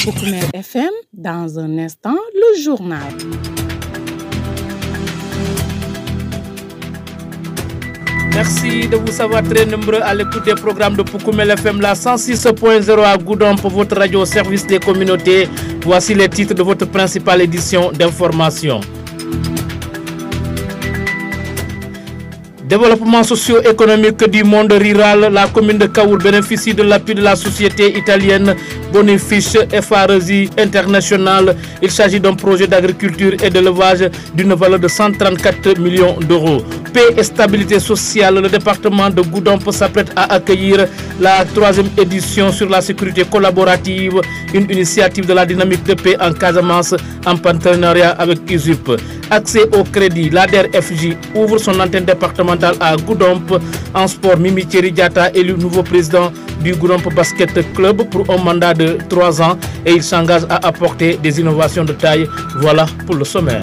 Coucoumer FM, dans un instant, le journal. Merci de vous savoir très nombreux à l'écoute des programmes de Poukoumel FM, la 106.0 à Goudomp pour votre radio au service des communautés. Voici les titres de votre principale édition d'information. Développement socio-économique du monde rural, la commune de Kaour bénéficie de l'appui de la société italienne Bonifiche FRZ International. Il s'agit d'un projet d'agriculture et d'élevage d'une valeur de 134 millions d'euros. Paix et stabilité sociale, le département de Goudomp s'apprête à accueillir la 3e édition sur la sécurité collaborative, une initiative de la dynamique de paix en Casamance en partenariat avec ISUP. Accès au crédit, l'ADER FJ ouvre son antenne départementale à Goudomp. En sport, Mimi Thierry Diatta est le nouveau président du Goudomp Basket Club pour un mandat de 3 ans et il s'engage à apporter des innovations de taille. Voilà pour le sommaire.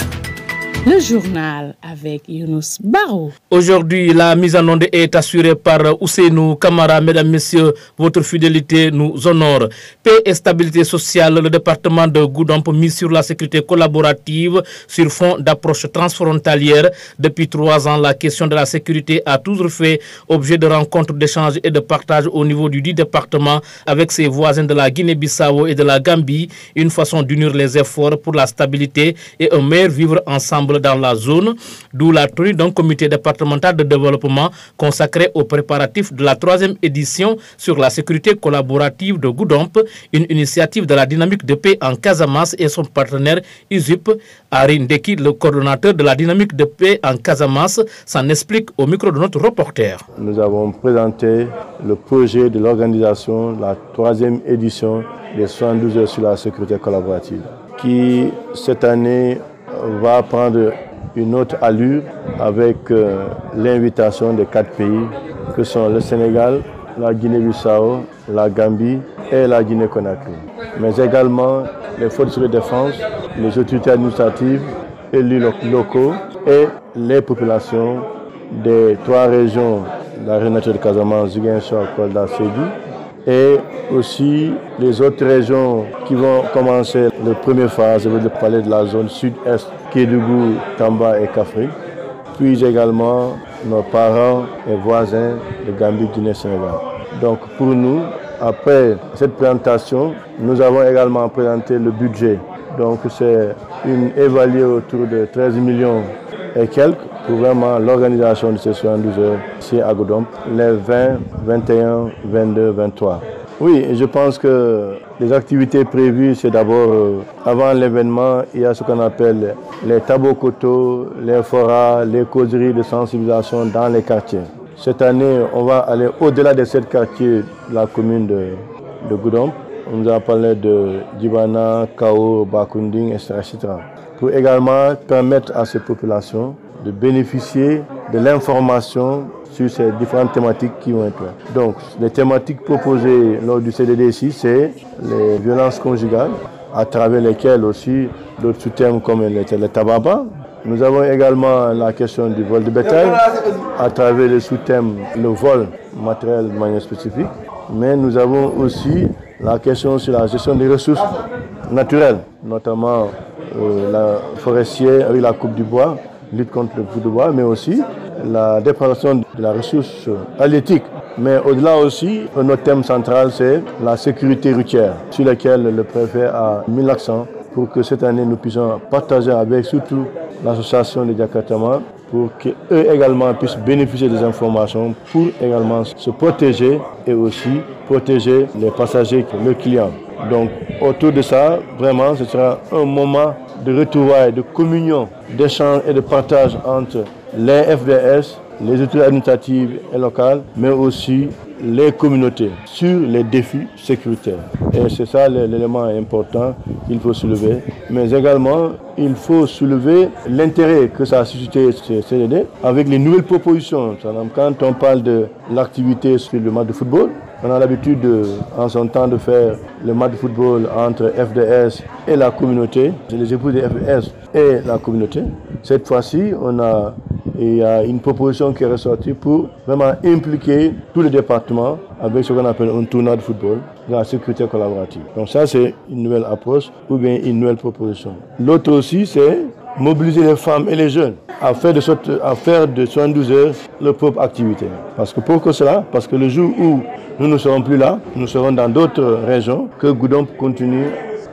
Le journal avec Younous Barou. Aujourd'hui, la mise en onde est assurée par Ousseinou Kamara. Mesdames, Messieurs, votre fidélité nous honore. Paix et stabilité sociale, le département de Goudomp mise sur la sécurité collaborative sur fond d'approche transfrontalière. Depuis 3 ans, la question de la sécurité a toujours fait objet de rencontres, d'échanges et de partage au niveau du dit département avec ses voisins de la Guinée-Bissau et de la Gambie. Une façon d'unir les efforts pour la stabilité et un meilleur vivre ensemble dans la zone, d'où la tenue d'un comité départemental de développement consacré aux préparatifs de la 3e édition sur la sécurité collaborative de Goudomp, une initiative de la dynamique de paix en Casamance et son partenaire ISUP. Arin Deki, le coordonnateur de la dynamique de paix en Casamance, s'en explique au micro de notre reporter. Nous avons présenté le projet de l'organisation de la 3e édition des 72 heures sur la sécurité collaborative, qui cette année va prendre une autre allure avec l'invitation de 4 pays que sont le Sénégal, la Guinée-Bissau, la Gambie et la Guinée-Conakry. Mais également les forces de défense, les autorités administratives, élus locaux et les populations des 3 régions de la région de Casamance, Ziguinchor, Kolda, Sédhiou, et aussi les autres régions qui vont commencer le premier phase, je veux parler de la zone sud-est, Kédougou, Tamba et Kaffrine, puis également nos parents et voisins de Gambie, Guinée, Sénégal. Donc pour nous, après cette présentation, nous avons également présenté le budget. Donc c'est évalué autour de 13 millions et quelques pour vraiment l'organisation de ces 72 heures ici à Goudomp, les 20, 21, 22, 23. Oui, je pense que les activités prévues, c'est d'abord, avant l'événement, il y a ce qu'on appelle les tabokotos, les forats, les causeries de sensibilisation dans les quartiers. Cette année, on va aller au-delà de 7 quartiers de la commune de Goudomp. On nous a parlé de Djibana, Kao, Bakunding, etc., pour également permettre à ces populations de bénéficier de l'information sur ces différentes thématiques qui vont être là. Donc, les thématiques proposées lors du CDD ici, c'est les violences conjugales, à travers lesquelles aussi d'autres sous-thèmes comme le tabac. Nous avons également la question du vol de bétail, à travers le sous-thème le vol matériel de manière spécifique. Mais nous avons aussi la question sur la gestion des ressources naturelles, notamment la forestière avec la coupe du bois, lutte contre le feu de bois, mais aussi la déprédation de la ressource halieutique. Mais au-delà aussi, notre thème central, c'est la sécurité routière, sur laquelle le préfet a mis l'accent pour que cette année, nous puissions partager avec surtout l'association des Diakatamans pour qu'eux également puissent bénéficier des informations pour également se protéger et aussi protéger les passagers, les clients. Donc autour de ça, vraiment, ce sera un moment de retrouvailles, de communion, d'échange et de partage entre les FDS, les autorités administratives et locales, mais aussi les communautés sur les défis sécuritaires. Et c'est ça l'élément important qu'il faut soulever. mais également il faut soulever l'intérêt que ça a suscité ces CDD avec les nouvelles propositions. Quand on parle de l'activité sur le match de football, on a l'habitude en son temps de faire le match de football entre FDS et la communauté, les épouses de FDS et la communauté. Cette fois-ci, il y a une proposition qui est ressortie pour vraiment impliquer tous les départements avec ce qu'on appelle un tournoi de football dans la sécurité collaborative. Donc ça, c'est une nouvelle approche ou bien une nouvelle proposition. L'autre aussi, c'est mobiliser les femmes et les jeunes à faire de 72 heures leur propre activité. Parce que le jour où nous ne serons plus là, nous serons dans d'autres régions, que Goudomp continue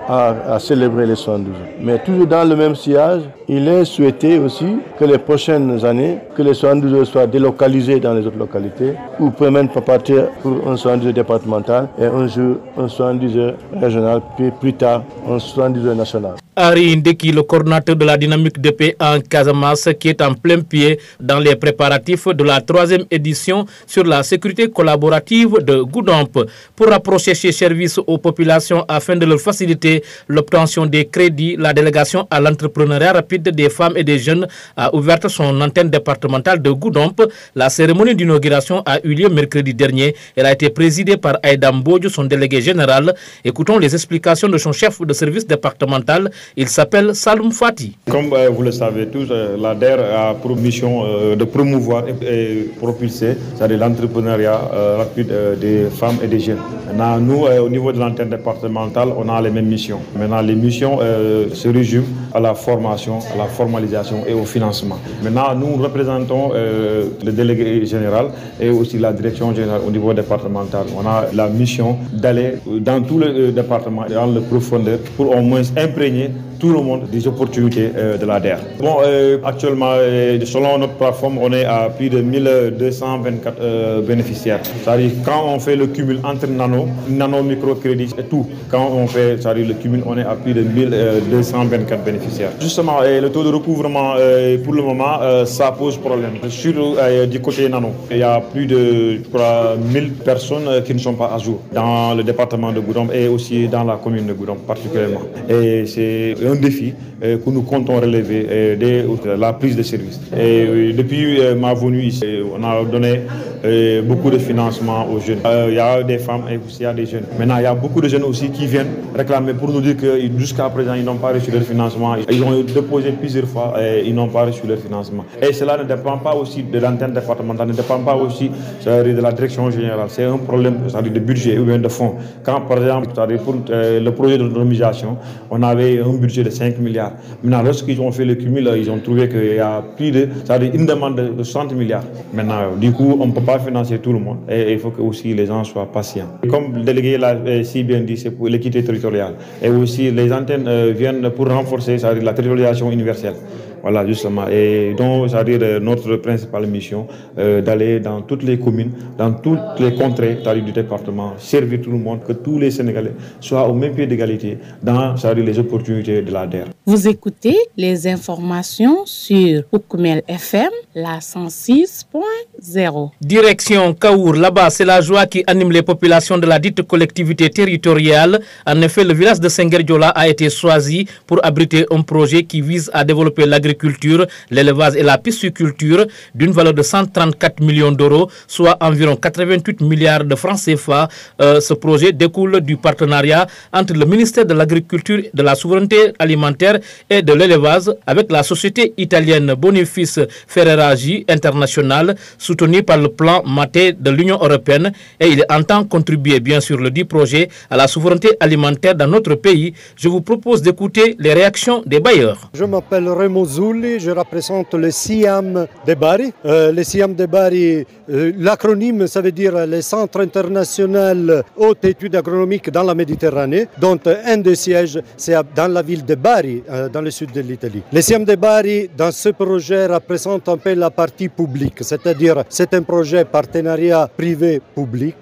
à célébrer les 72 heures. Mais toujours dans le même sillage, il est souhaité aussi que les prochaines années, que les 72 heures soient délocalisées dans les autres localités ou même pas partir pour un 72 heures départemental et un jour un 72 heures régional, puis plus tard un 72 heures national. Ari Ndeki, le coordinateur de la dynamique de paix en Casamance, qui est en plein pied dans les préparatifs de la 3e édition sur la sécurité collaborative de Goudomp pour rapprocher ses services aux populations afin de leur faciliter l'obtention des crédits. La délégation à l'entrepreneuriat rapide des femmes et des jeunes a ouvert son antenne départementale de Goudomp. La cérémonie d'inauguration a eu lieu mercredi dernier. Elle a été présidée par Aïda Mbodjo, son délégué général. Écoutons les explications de son chef de service départemental. Il s'appelle Saloum Fati. Comme vous le savez tous, l'ADER a pour mission de promouvoir et propulser l'entrepreneuriat rapide des femmes et des jeunes. Maintenant, nous, au niveau de l'antenne départementale, on a les mêmes missions. Maintenant, les missions se résument à la formation, à la formalisation et au financement. Maintenant, nous représentons le délégué général et aussi la direction générale au niveau départemental. On a la mission d'aller dans tout le département, dans le profondeur, pour au moins imprégner tout le monde des opportunités de l'ADER. Bon, actuellement, selon notre plateforme, on est à plus de 1224 bénéficiaires. C'est-à-dire quand on fait le cumul entre nano microcrédit et tout, quand on fait le cumul, on est à plus de 1224 bénéficiaires. Justement, le taux de recouvrement, pour le moment, ça pose problème. Surtout du côté nano, il y a plus de 1000 personnes qui ne sont pas à jour dans le département de Goudomp et aussi dans la commune de Goudomp particulièrement. Et c'est un défi que nous comptons relever dès la prise de service. Et depuis ma venue ici, on a donné beaucoup de financement aux jeunes. Il y a des femmes et aussi il y a des jeunes. Maintenant, il y a beaucoup de jeunes aussi qui viennent réclamer pour nous dire que jusqu'à présent, ils n'ont pas reçu leur financement. Ils ont déposé plusieurs fois et ils n'ont pas reçu leur financement. Et cela ne dépend pas aussi de l'antenne départementale, ne dépend pas aussi de la direction générale. C'est un problème de budget ou bien de fonds. Quand, par exemple, pour le projet d'autonomisation, on avait un budget de 5 milliards. Maintenant, lorsqu'ils ont fait le cumul, ils ont trouvé qu'il y a plus de, une demande de 60 milliards. Maintenant, du coup, on ne peut pas financer tout le monde et il faut que aussi les gens soient patients. Comme le délégué l'a si bien dit, c'est pour l'équité territoriale. Et aussi, les antennes viennent pour renforcer la territorialisation universelle. Voilà, justement. Et donc, c'est-à-dire notre principale mission, d'aller dans toutes les communes, dans toutes les contrées du département, servir tout le monde, que tous les Sénégalais soient au même pied d'égalité dans les opportunités de l'ADER. Vous écoutez les informations sur Oukoumel FM, la 106.0. Direction Kaour, là-bas, c'est la joie qui anime les populations de la dite collectivité territoriale. En effet, le village de Sengherdiola a été choisi pour abriter un projet qui vise à développer l'agriculture, l'élevage et la pisciculture d'une valeur de 134 millions d'euros, soit environ 88 milliards de francs CFA. Ce projet découle du partenariat entre le ministère de l'Agriculture, de la Souveraineté alimentaire et de l'élevage avec la société italienne Bonifice Ferreraggi International, soutenue par le plan Maté de l'Union européenne, et il entend contribuer bien sûr le dit projet à la souveraineté alimentaire dans notre pays. Je vous propose d'écouter les réactions des bailleurs. Je m'appelle Remo Zulli, je représente le SIAM de Bari. Le SIAM de Bari, l'acronyme, ça veut dire les Centres internationaux haute études agronomiques dans la Méditerranée, dont un des sièges, c'est dans la ville de Bari, dans le sud de l'Italie. Le SIAM de Bari, dans ce projet, représente un peu la partie publique, c'est-à-dire c'est un projet partenariat privé-public,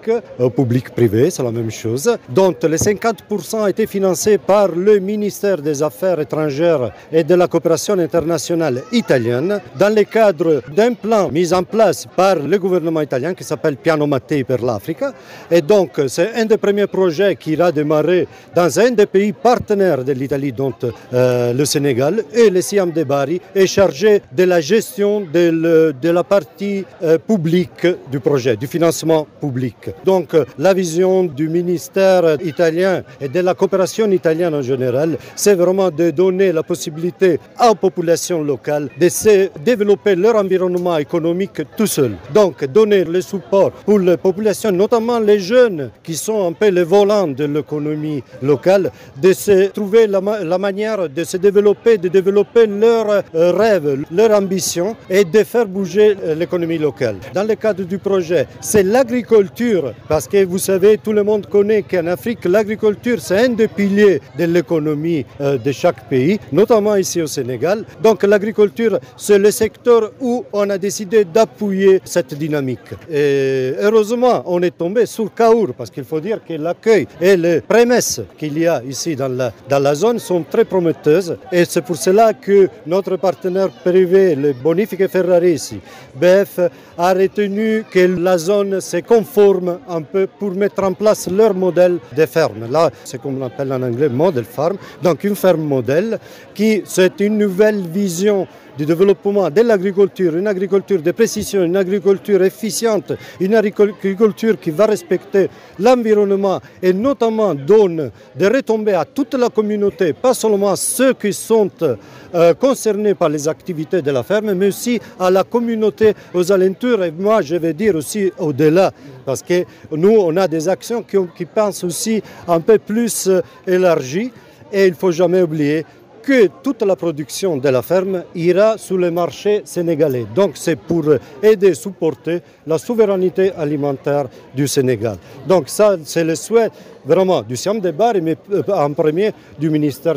public-privé, c'est la même chose, dont les 50% a été financé par le ministère des Affaires étrangères et de la coopération internationale internationale italienne dans le cadre d'un plan mis en place par le gouvernement italien qui s'appelle Piano Mattei per l'Africa. Et donc, c'est un des premiers projets qui ira démarrer dans un des pays partenaires de l'Italie, dont le Sénégal. Et le Siam de Bari est chargé de la gestion de la partie publique du projet, du financement public. Donc, la vision du ministère italien et de la coopération italienne en général, c'est vraiment de donner la possibilité aux populations locales de se développer leur environnement économique tout seul. Donc, donner le support pour les populations, notamment les jeunes qui sont un peu les volants de l'économie locale, de se trouver la manière de se développer, de développer leurs rêves, leurs ambitions et de faire bouger l'économie locale. Dans le cadre du projet, c'est l'agriculture, parce que vous savez, tout le monde connaît qu'en Afrique, l'agriculture, c'est un des piliers de l'économie de chaque pays, notamment ici au Sénégal. Donc l'agriculture, c'est le secteur où on a décidé d'appuyer cette dynamique. Et heureusement, on est tombé sur Kaour, parce qu'il faut dire que l'accueil et les prémices qu'il y a ici dans la zone sont très prometteuses. Et c'est pour cela que notre partenaire privé, le Bonifiche Ferraresi, BF, a retenu que la zone se conforme un peu pour mettre en place leur modèle de ferme. Là, c'est comme on appelle en anglais model farm, donc une ferme modèle qui, c'est une nouvelle vision du développement de l'agriculture, une agriculture de précision, une agriculture efficiente, une agriculture qui va respecter l'environnement et notamment donne des retombées à toute la communauté, pas seulement ceux qui sont concernés par les activités de la ferme, mais aussi à la communauté aux alentours. Et moi, je vais dire aussi au-delà, parce que nous, on a des actions qui pensent aussi un peu plus élargies et il ne faut jamais oublier que toute la production de la ferme ira sur le marché sénégalais. Donc c'est pour aider, supporter la souveraineté alimentaire du Sénégal. Donc ça, c'est le souhait vraiment du Siam de Bari, mais en premier du ministère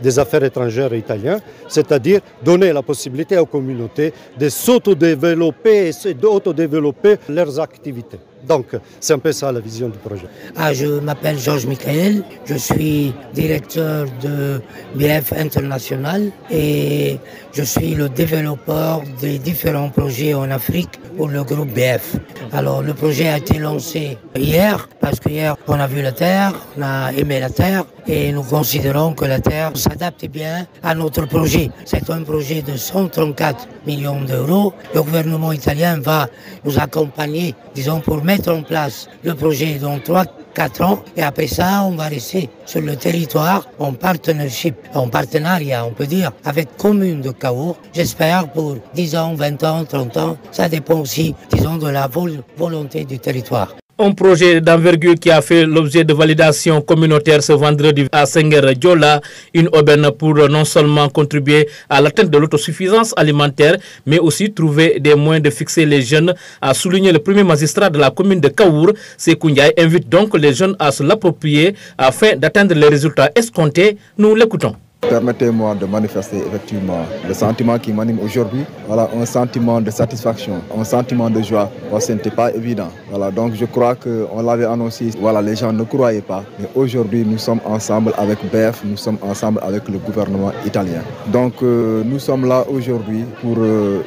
des Affaires étrangères italien, c'est-à-dire donner la possibilité aux communautés de s'autodévelopper et d'autodévelopper leurs activités. Donc, c'est un peu ça la vision du projet. Je m'appelle Georges Michael, je suis directeur de BF International et je suis le développeur des différents projets en Afrique pour le groupe BF. Alors, le projet a été lancé hier, parce qu'hier, on a vu la Terre, on a aimé la Terre et nous considérons que la Terre s'adapte bien à notre projet. C'est un projet de 134 millions d'euros. Le gouvernement italien va nous accompagner, disons, pour mettre en place le projet dans 3-4 ans. Et après ça, on va rester sur le territoire en partnership, en partenariat, on peut dire, avec commune de Kaour. J'espère pour 10 ans, 20 ans, 30 ans. Ça dépend aussi, disons, de la volonté du territoire. Un projet d'envergure qui a fait l'objet de validation communautaire ce vendredi à Senghor-Diola, une aubaine pour non seulement contribuer à l'atteinte de l'autosuffisance alimentaire, mais aussi trouver des moyens de fixer les jeunes, a souligné le premier magistrat de la commune de Kaour. Sékou Ndiaye invite donc les jeunes à se l'approprier afin d'atteindre les résultats escomptés. Nous l'écoutons. Permettez-moi de manifester effectivement le sentiment qui m'anime aujourd'hui. Voilà, un sentiment de satisfaction, un sentiment de joie, parce que ce n'était pas évident. Voilà, donc je crois qu'on l'avait annoncé, voilà, les gens ne croyaient pas. Mais aujourd'hui, nous sommes ensemble avec BF, nous sommes ensemble avec le gouvernement italien. Donc nous sommes là aujourd'hui pour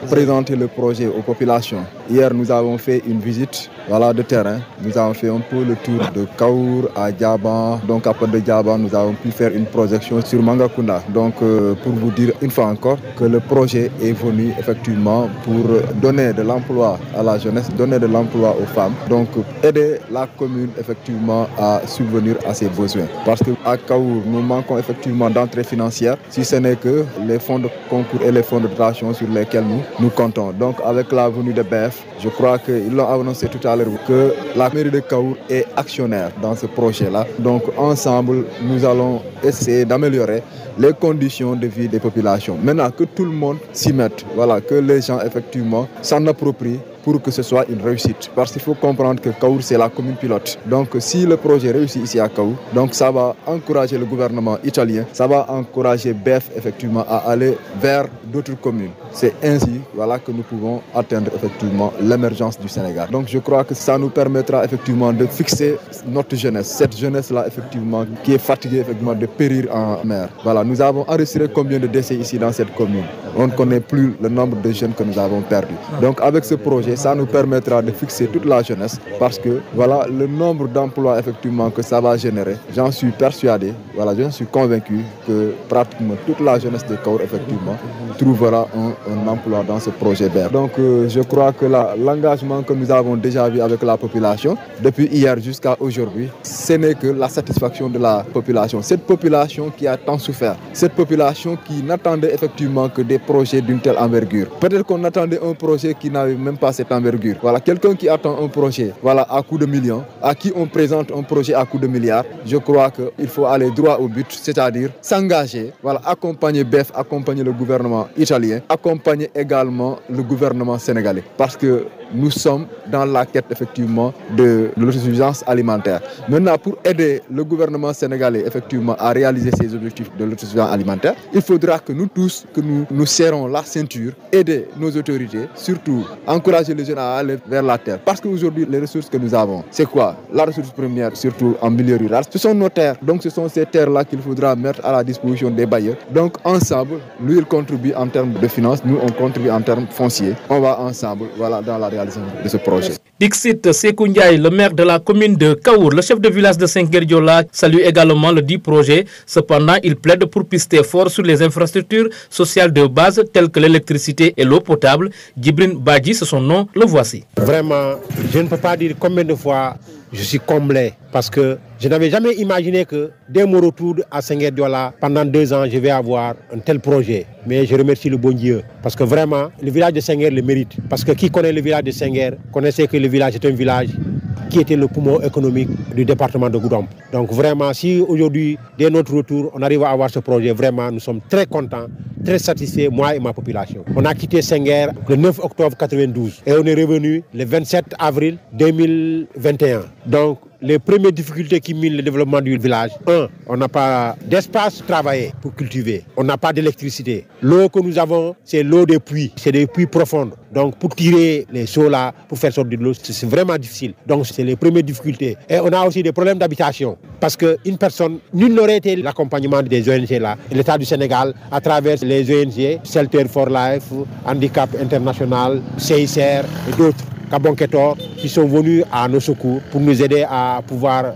présenter le projet aux populations. Hier, nous avons fait une visite, voilà, de terrain. Nous avons fait un peu le tour de Kaour à Diaban. Donc après de Diaban, nous avons pu faire une projection sur Mangakunda. Donc pour vous dire une fois encore que le projet est venu effectivement pour donner de l'emploi à la jeunesse, donner de l'emploi aux femmes, donc aider la commune effectivement à subvenir à ses besoins. Parce qu'à Kaour, nous manquons effectivement d'entrée financière, si ce n'est que les fonds de concours et les fonds de dotation sur lesquels nous comptons. Donc avec la venue de BF, je crois qu'ils l'ont annoncé tout à l'heure que la mairie de Kaour est actionnaire dans ce projet-là. Donc ensemble, nous allons essayer d'améliorer les conditions de vie des populations. Maintenant que tout le monde s'y mette, voilà, que les gens effectivement s'en approprient pour que ce soit une réussite. Parce qu'il faut comprendre que Kaour, c'est la commune pilote. Donc si le projet réussit ici à Kaour, donc ça va encourager le gouvernement italien, ça va encourager BF effectivement à aller vers d'autres communes. C'est ainsi que nous pouvons atteindre effectivement l'émergence du Sénégal. Donc je crois que ça nous permettra effectivement de fixer notre jeunesse, cette jeunesse-là effectivement qui est fatiguée effectivement de périr en mer. Voilà, nous avons enregistré combien de décès ici dans cette commune. On ne connaît plus le nombre de jeunes que nous avons perdus. Donc avec ce projet, ça nous permettra de fixer toute la jeunesse parce que voilà le nombre d'emplois effectivement que ça va générer. J'en suis persuadé, j'en suis convaincu que pratiquement toute la jeunesse de Kaour effectivement trouvera un emploi dans ce projet vert. Donc je crois que l'engagement que nous avons déjà vu avec la population, depuis hier jusqu'à aujourd'hui, ce n'est que la satisfaction de la population. Cette population qui a tant souffert, cette population qui n'attendait effectivement que des projets d'une telle envergure. Peut-être qu'on attendait un projet qui n'avait même pas cette envergure. Quelqu'un qui attend un projet à coût de millions, à qui on présente un projet à coût de milliards, je crois qu'il faut aller droit au but, c'est-à-dire s'engager, accompagner BEF, accompagner le gouvernement italien, accompagner également le gouvernement sénégalais. Parce que nous sommes dans la quête effectivement de l'autosuffisance alimentaire. Maintenant, pour aider le gouvernement sénégalais effectivement à réaliser ses objectifs de l'autosuffisance alimentaire, il faudra que nous tous, que nous serrons la ceinture, aider nos autorités, surtout encourager les jeunes à aller vers la terre. Parce qu'aujourd'hui, les ressources que nous avons, c'est quoi? La ressource première, surtout en milieu rural, ce sont nos terres. Donc ce sont ces terres-là qu'il faudra mettre à la disposition des bailleurs. Donc ensemble, lui il contribue en termes de finances, nous on contribue en termes fonciers. On va ensemble, dans la réalisation de ce projet. Dixit Sékou Ndiaye, le maire de la commune de Kaour, le chef de village de Sengherdiola, salue également le dit projet. Cependant, il plaide pour pister fort sur les infrastructures sociales de base telles que l'électricité et l'eau potable. Djibrine Badji, c'est son nom, le voici. Vraiment, je ne peux pas dire combien de fois je suis comblé parce que je n'avais jamais imaginé que dès mon retour à Sengherdiola, pendant 2 ans, je vais avoir un tel projet. Mais je remercie le bon Dieu parce que vraiment, le village de Sengherd le mérite. Parce que qui connaît le village de Sengherd connaissait que le village est un village qui était le poumon économique du département de Goudomp. Donc vraiment, si aujourd'hui, dès notre retour, on arrive à avoir ce projet, vraiment, nous sommes très contents, très satisfaits, moi et ma population. On a quitté Sengherd le 9 octobre 92 et on est revenu le 27 avril 2021. Donc, les premières difficultés qui minent le développement du village, on n'a pas d'espace travaillé pour cultiver. On n'a pas d'électricité. L'eau que nous avons, c'est l'eau des puits. C'est des puits profonds. Donc, pour tirer les seaux là, pour faire sortir de l'eau, c'est vraiment difficile. Donc, c'est les premières difficultés. Et on a aussi des problèmes d'habitation. Parce qu'une personne, nul n'aurait été l'accompagnement des ONG là. L'État du Sénégal, à travers les ONG, Shelter for Life, Handicap International, CICR et d'autres, Kabonketor, qui sont venus à nos secours pour nous aider à pouvoir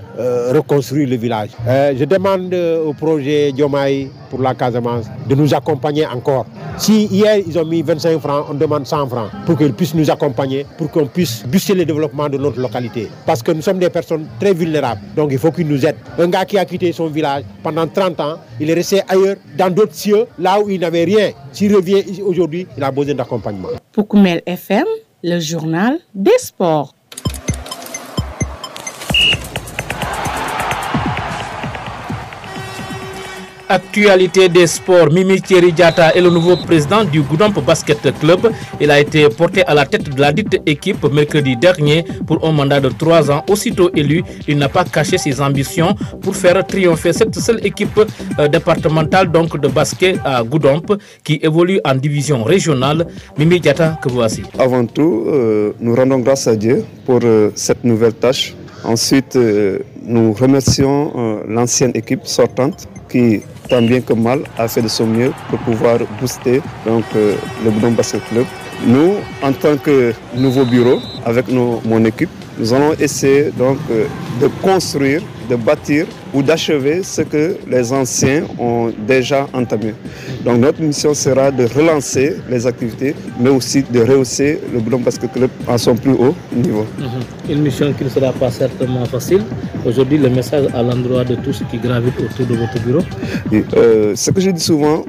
reconstruire le village. Je demande au projet Diomaye pour la Casamance de nous accompagner encore. Si hier ils ont mis 25 francs, on demande 100 francs pour qu'ils puissent nous accompagner, pour qu'on puisse booster le développement de notre localité. Parce que nous sommes des personnes très vulnérables, donc il faut qu'ils nous aident. Un gars qui a quitté son village pendant 30 ans, il est resté ailleurs, dans d'autres cieux, là où il n'avait rien. S'il revient aujourd'hui, il a besoin d'accompagnement. Pour Koumel FM, le journal des sports. Actualité des sports, Mimi Thierry Diatta est le nouveau président du Goudomp Basket Club. Il a été porté à la tête de la dite équipe mercredi dernier pour un mandat de 3 ans. Aussitôt élu, il n'a pas caché ses ambitions pour faire triompher cette seule équipe départementale donc de basket à Goudomp qui évolue en division régionale. Mimi Diatta, que voici. Avant tout, nous rendons grâce à Dieu pour cette nouvelle tâche. Ensuite, nous remercions l'ancienne équipe sortante qui, tant bien que mal, a fait de son mieux pour pouvoir booster le Goudomp Basket Club. Nous, en tant que nouveau bureau, avec mon équipe, nous allons essayer de construire, de bâtir ou d'achever ce que les anciens ont déjà entamé. Donc notre mission sera de relancer les activités, mais aussi de rehausser le Goudomp Basket Club à son plus haut niveau. Une mission qui ne sera pas certainement facile. Aujourd'hui, le message à l'endroit de tous ceux qui gravitent autour de votre bureau. Ce que je dis souvent,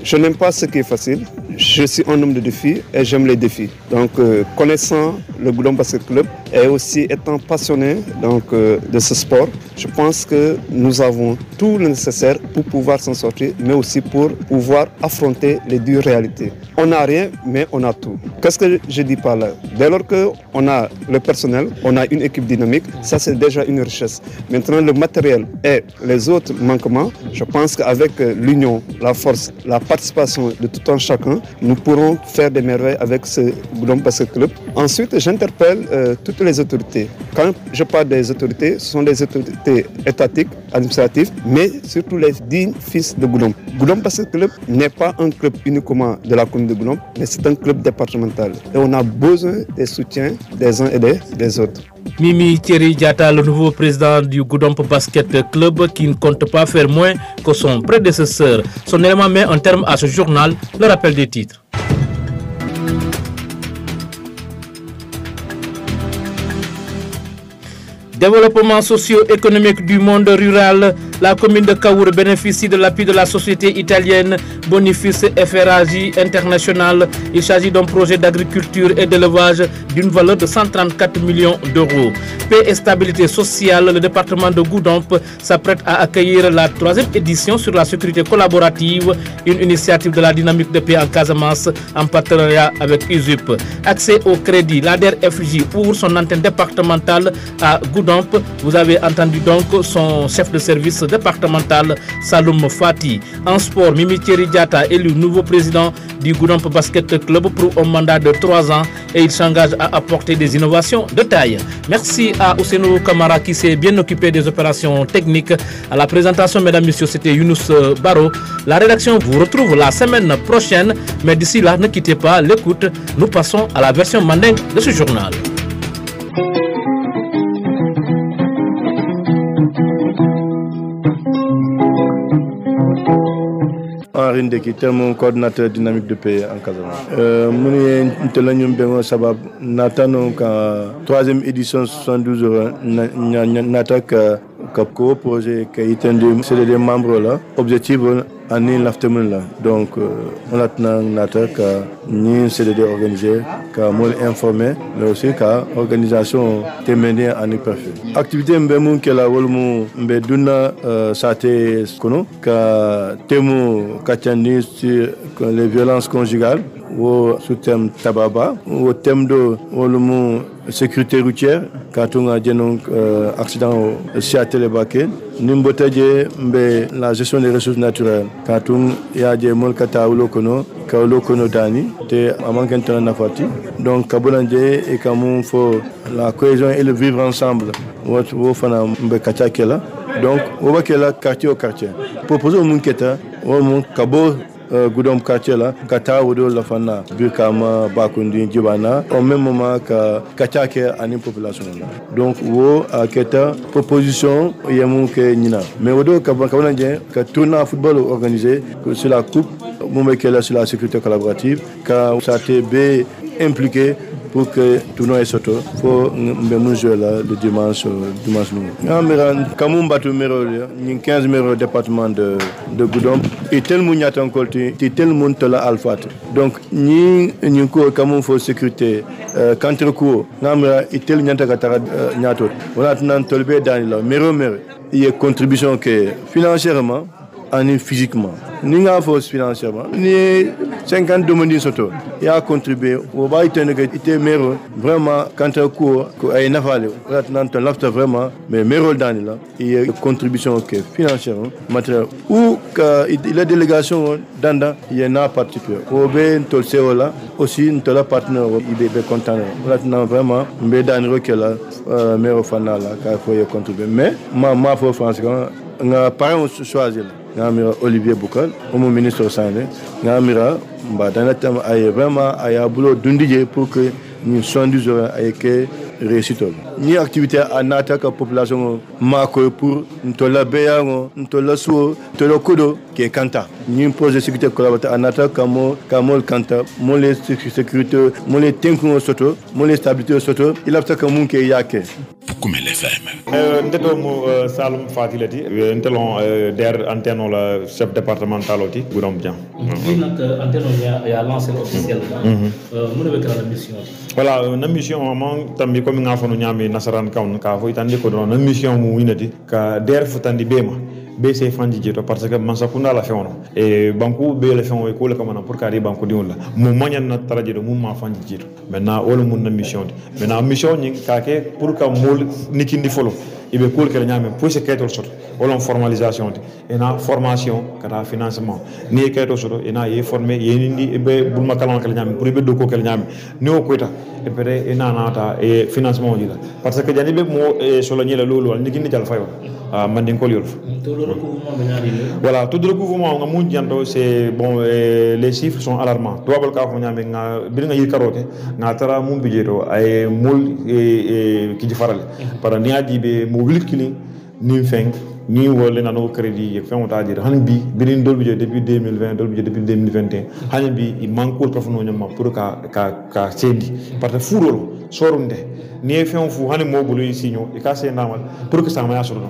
je n'aime pas ce qui est facile, je suis un homme de défi et j'aime les défis. Donc, connaissant le Goudomp Basket Club et aussi étant passionné de ce sport, je pense que nous avons tout le nécessaire pour pouvoir s'en sortir, mais aussi pour pouvoir affronter les dures réalités. On n'a rien, mais on a tout. Qu'est-ce que je dis par là? Dès lors qu'on a le personnel, on a une équipe dynamique, ça c'est déjà une richesse. Maintenant, le matériel et les autres manquements, je pense qu'avec l'union, la force, la participation de tout un chacun, nous pourrons faire des merveilles avec ce Goudomp Basket Club. Ensuite, j'interpelle toutes les autorités. Quand je parle des autorités, ce sont des autorités étatiques, administratives, mais surtout les dignes fils de Goudomp. Goudomp Basket Club n'est pas un club uniquement de la commune de Goudomp, mais c'est un club départemental. Et on a besoin des soutiens des uns et des autres. Mimi Thierry Diatta, le nouveau président du Goudomp Basket Club, qui ne compte pas faire moins que son prédécesseur. Son élément met un terme à ce journal, le rappel des titres. Développement socio-économique du monde rural, la commune de Kaour bénéficie de l'appui de la société italienne Bonifice FRAJ International. Il s'agit d'un projet d'agriculture et d'élevage d'une valeur de 134 millions d'euros. Paix et stabilité sociale, le département de Goudomp s'apprête à accueillir la 3e édition sur la sécurité collaborative, une initiative de la dynamique de paix en Casamance en partenariat avec USUP. Accès au crédit, l'ADER FJ ouvre son antenne départementale à Goudomp. Vous avez entendu donc son chef de service départemental Saloum Fati. En sport, Mimi Thierry Diatta élu nouveau président du Goudomp Basket Club pour un mandat de 3 ans et il s'engage à apporter des innovations de taille. Merci à Ousseynou Kamara qui s'est bien occupé des opérations techniques. À la présentation, mesdames et messieurs, c'était Younous Baro. La rédaction vous retrouve la semaine prochaine, mais d'ici là, ne quittez pas l'écoute. Nous passons à la version mandingue de ce journal. Henri Ndeki, mon coordinateur dynamique de paix en Casamance. Nous avons sabab natano ka 3e édition 72 heures natak ka projet qui est c'est des membres là objectif année l'afternoon là donc on attend natak ni CDD organisé ka mol informé mais aussi ka organisation témoignée en parfait activité mbemu que la wolmu mbeduna sate kono ka temu kachandi sur les violences conjugales au sous-thème tababa au thème de wolumu sécurité routière quand on a un accident Seattle Baké nimbotaje mbe la gestion des ressources naturelles quand on y a des mol kata ulokono ka ulokono dani te amankentana nafati donc kabulanje et kamun fo la cohésion et le vivre ensemble wo fana mbe kachakela donc wo bakela quartier au quartier proposer au mun keta wo mun kabo Goudomp quartier là kata wodo la fana Birkama Bakundi Djibana au même moment que kachake ani population là donc wo keta proposition yamu ke nina mais wodo kabana je ka tournoi football organisé sur la coupe moumekela sur la sécurité collaborative ka SATB impliqué pour que tout le monde soit pour nous jouer là le dimanche nous kamum batu mero ni 15 mero département de Goudomp et tel monde attend colti tel monde la alpha donc ni ko kamum fo sécurité contre ko ngamra et tel nyanta katara nyato wala nan tolbe dans la mero il y a contribution que financièrement et physiquement ni nga force financièrement ni 50 domani soto ya contribuer au ba itene que ite mero vraiment quand ko ay nafale rat nan ton lafta vraiment mais mero dani là il y a contribution que financièrement matériel ou que la délégation danda il y en a participé au ben tol seola aussi une la partenaire IBB content rat nan vraiment mbe dani rokela mero fanala ka faut y contribuer mais ma for France nga parent choisir ngamira Olivier Boukal mon ministre santé ngamira mba danatam ay vraiment ay abulo dundije pour que nous 72 heures ay que réussite ni activité anata ka population mako pour ntola beyango ntola suo ntola kodo ke kanta ni projet sécurité collaborative anata kamol kanta mon les sécurité mon les tenko soto mon les stabilité soto il a ta kamun ke yake Pukumel FM. Ndeto mo Salum Fatilati ntelon der antenne la chef départemental oti Goudomp Diang. Bi nak antenne ya lancé officiellement. Mu ne la mission. Voilà, na mission mon tambi comme nga fonu nyami nasaran kawn ka fo itandi ko don na mission mu winati ka der futandi bema. BC fanji jeto parce que mansakunda la fewono e banku be la fewono ko la kamana pour kari banku diwon la mo manyan na taraje do mo ma fanji jeto maintenant wala mun na mission maintenant mission ni kake pour ka mol nikindi folo ibe kol kala nyame pour se kaytol soto wala formalisation de ena formation kata financement ni kaytol soto ena ye formé ye ndi be bul makalan kala nyame pour be do ko kala nyame ni o koita e pere ena nata e financement dila parce que jani be mo so la nyela lolu nikindi jal fayo mandin ko yolf voilà tout le recouvrement c'est bon les chiffres sont alarmants doibal ka ko nyame nga bir nga yikaroke nga tara mum bijeto ay mul ki di faral par ni adi be mo wilkili ni feng ni wolé na no crédit e fon ta dire han bi birin dol budget depuis 2020 dol budget depuis 2021 han bi il manque ko fono nyama pour ka sendi parce que furolo sorunde ni fon fu han mo bulu signo e ka se namal pour que ça ma yasoro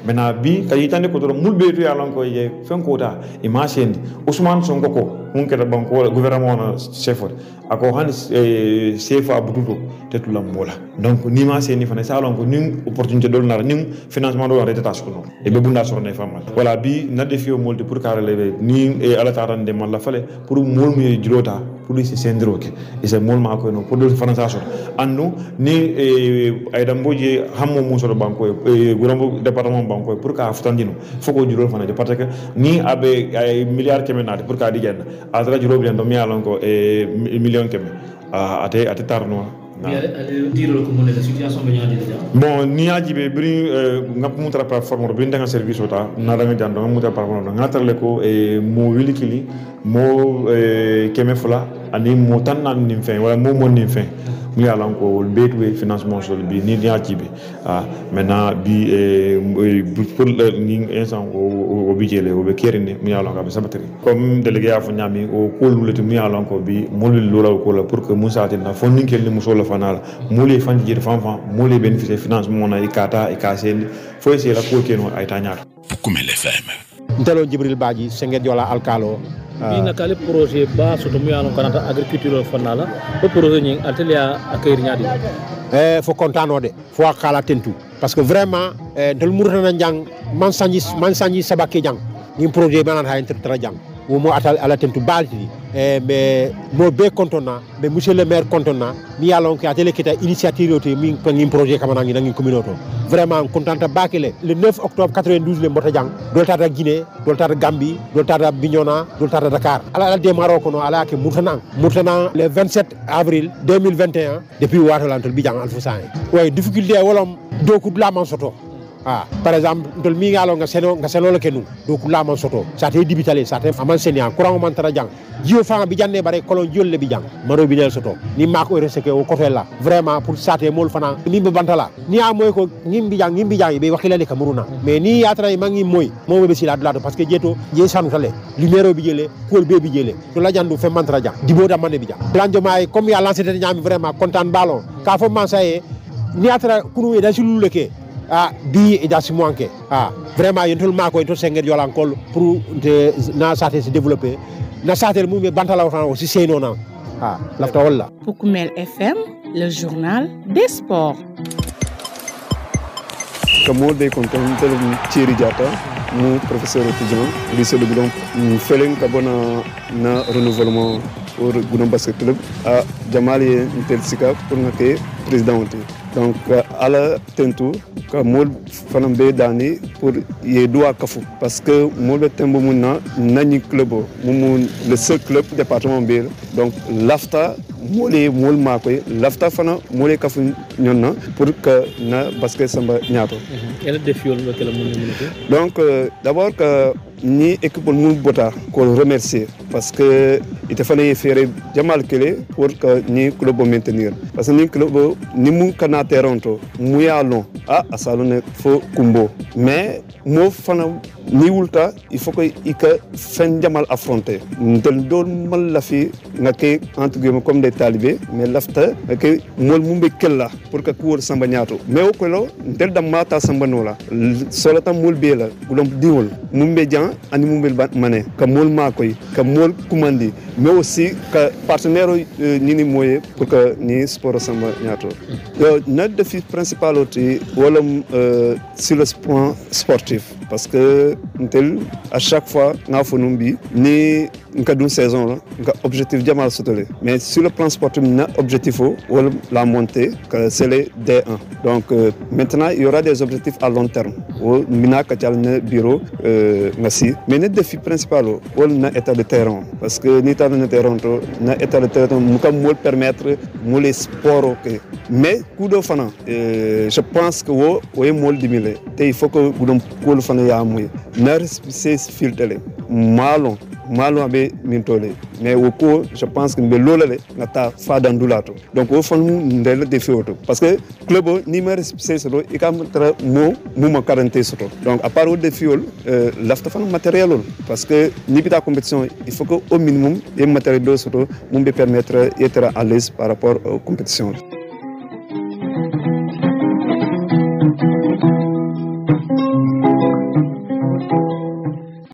maintenant bi ka yitande ko do mulbe to yalon ko ye fen ko ta e ma sendi Ousmane Sonko ko mun keta banko gouvernement na chef ako han CFA bututo tetula mola donc ni ma sendi fana salon ko ni opportunité dol na ni financement do rete tas ko non e be bunda so ne fama voilà bi na defio molde pour ka relever ni e ala tarande man la fale pour mol mu jilota pour ci sendroke e se mol ma ko no pour do français andu ni ay damboje hammo mu so banko e Goudomp département banko pour ka futandino foko juro fana parce que ni abe ay milliard kemenade pour ka di jenn azra juro bien do mi alon ko e million keme ate tarno bon ni ajibe bri ngap mutra plateforme bi ndanga service ota na da nga jando mutra plateforme nga tarle ko e mo wilikili mo keme fula ani mo tannan nim fin wala mo nim fin mi alon ko betwe financement sol bi ni ajibe maintenant bi pour ni instant o bijele o be kerine mi alon ka be sabateri comme délégué afu nyami o kolulete mi alon ko bi mo lula ko la pour que musa tinna fon ni kel ni muso la fanala mole fanji jir fanfan mole bénéficier financement na ikata e kasen fo essayer la ko keno ay tañato Pukumel FM ntelo Jibril Badji Senghor Diola alkalo bi nakale projet ba soto mu yano kanata agriculture fanala o projet ni atelier accueillir nyadi fo contano de fo kala tentu parce que vraiment del murtana jang man sanji sabake jang ni projet banan ha intertra jang o mo atal ala tentu balti mais mo be contona mais monsieur le maire contona mi yalon ko atelier kita initiative to mi ngin projet kamana ngi communauté vraiment contenta bakele le 9 octobre 92 le mbota jang dol tata Guinée dol tata Gambie dol tata Bignona dol tata Dakar ala démarro ko no ala ke murtana le 27 avril 2021 depuis watalantol bijang alfusane way difficulté wolom do ko la man soto par exemple ndol mi ngalo nga seno la kenu do ko la man soto sa te dibitale sa te aman senia courant man tara jang jio fa bi janne bare kolon jolle bi jang maro bi del soto ni mako reseke o côté là vraiment pour saté mol fana ni be bantala ni a moy ko ngimbi jang be waxilale ka muruna mais ni yatra mangi moy mo be sila dulado parce que jeto je sanu tale numéro bi jele pol be bi jele to la jandu fe man tara jang dibo da mané bi jang plan jomay comme ya lancé té ñami vraiment content ballon ka fo man saye ni yatra kunu da sululeke bi e da simonke vraiment yentol mako en to Senghor Diola kol pour de na saté se développer na satel mumbe bantala watan aussi seyno na lafta walla Pukumel FM le journal des sports comme des content Thierry Diatta mu professeur étudiant lycée de Goudomp mu felen ka bona na renouvellement pour Goudomp Basket Club a Jamali Intelsika pour ngake président donc ala tentu ka mol fanam be dani pour ye doa kafu parce que mol be tembo munna nani club mum le seul club département be donc lafta mol makoy lafta fana mol kafu ñonna pour que na basket samba ñaato ele défiol lo kala mun donc d'abord que ni équipe mun bota ko remercier parce que il fallait faire jamal kele pour que ni club maintenir parce que ni club ni mun kana terrain to muya long asalone fo kumbo mais mo fana ni wulta il faut que ika fen jamal affronter ndel don mal la fi ngake entre guillemets comme des talibés mais lafta que mol mumbe kella pour que ko samba ñaato mais o ko lo ndel dam mata samba nola solo tam mol be la gulom diwol mumbe jan ani mumbe mané ka mol ma koy ka mol kumandi mais aussi que partenaire ni moye pour que ni sport samba ñaato notre défi principal aussi wala sur le point sportif parce que à chaque fois nga fonumbi ni une saison là, objectif diamal sauter. Mais sur le plan sportif, notre objectif la montée, c'est le D1. Donc maintenant, il y aura des objectifs à long terme. Mina katal bureau mais notre défi principal, c'est l'état de terrain. Parce que l'état de terrain, l'état de terrain, nous pouvons permettre les sports. Mais coup de fana, je pense que vous mool dimile. Il faut que vous coup de fana ya moy. C'est filtré. Malo abe mintole mais au cours je pense que lolale ngata fa dandulato donc au fond ndel défi auto parce que club numéro 6 ro ikam tra mo ma 40 soto donc à part au défi lafta fan matériel parce que ni bita compétition il faut que au minimum et matériel de soto mumbe permettre d'être à l'aise par rapport aux compétitions.